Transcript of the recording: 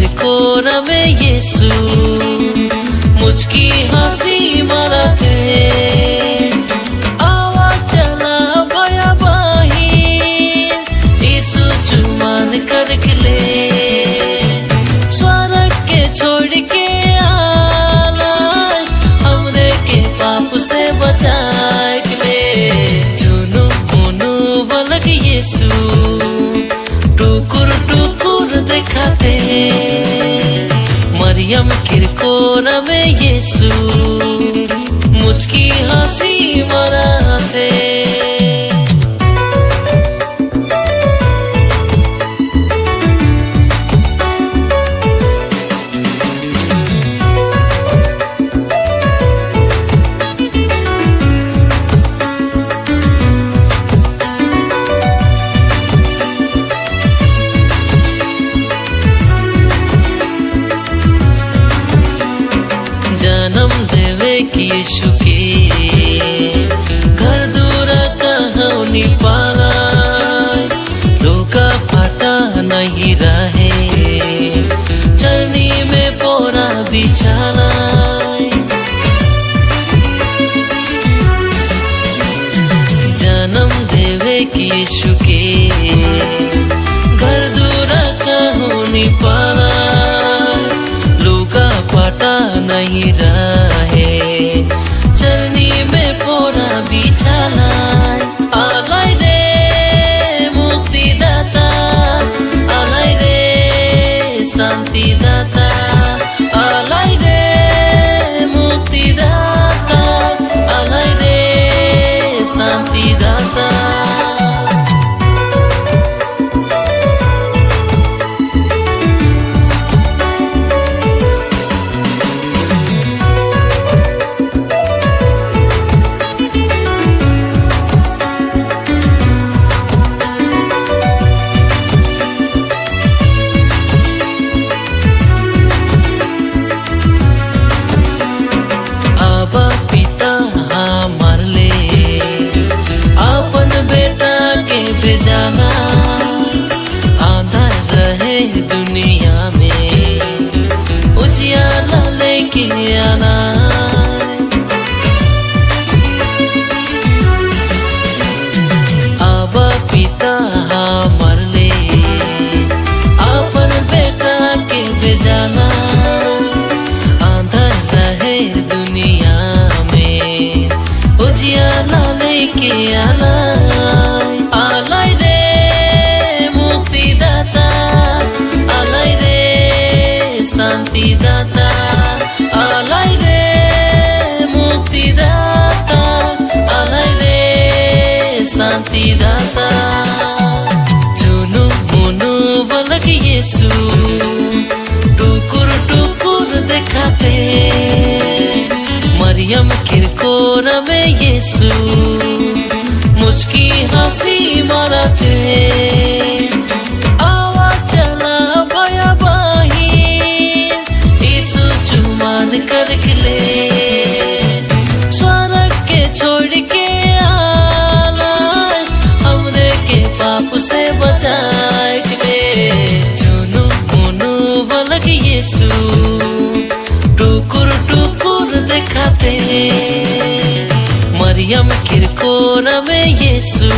किरकोरा में यीशु मुझकी हंसी मराते आवाज चला भया बाहिर यीशु जुमान कर ले स्वर्ग के छोड़ के आला हमरे के पाप से बचाए ले जुनू मुनू बलक यीशु टुकुर टुकुर दिखाते मरियम किरकोरा में यीशु मुझकी हंसी मराते जन्म देवे की यीशु के घर दूर कहानी पाला रोका फाटा नहीं रहे चरनी में पोरा बिछाना जन्म देवे की यीशु के घर दूर कहानी पाला पाटा नहीं रहे चरनी में पोरा बिछाना आलाई रे मुक्तिदाता आलाई रे शांतिदाता आलाई रे मुक्तिदाता आलाई रे शांतिदाता जाना आंधा रहे दुनिया में उजियाला लेके आना आबा पिता मर ले अपन बेटा के भेजाना आंधा रहे दुनिया में उजियाला लेके आना आलाई रे मुक्तिदाता आलाई रे शांतिदाता आलाई रे मुक्तिदाता आलाई रे शांतिदाता जुनू मुनू बलक यीशु टुकुर टुकुर दिखाते मरियम किरकोरा में यीशु मुझकी हंसी मराते आवाज चला भया बाहिर यीशु जुमान कर ले स्वर्ग के छोड़ के आला हमरे के पाप से बचाए ले जुनू मुनू बलक यीशु टुकुर टुकुर दिखाते मरियम किरकोरा में यीशु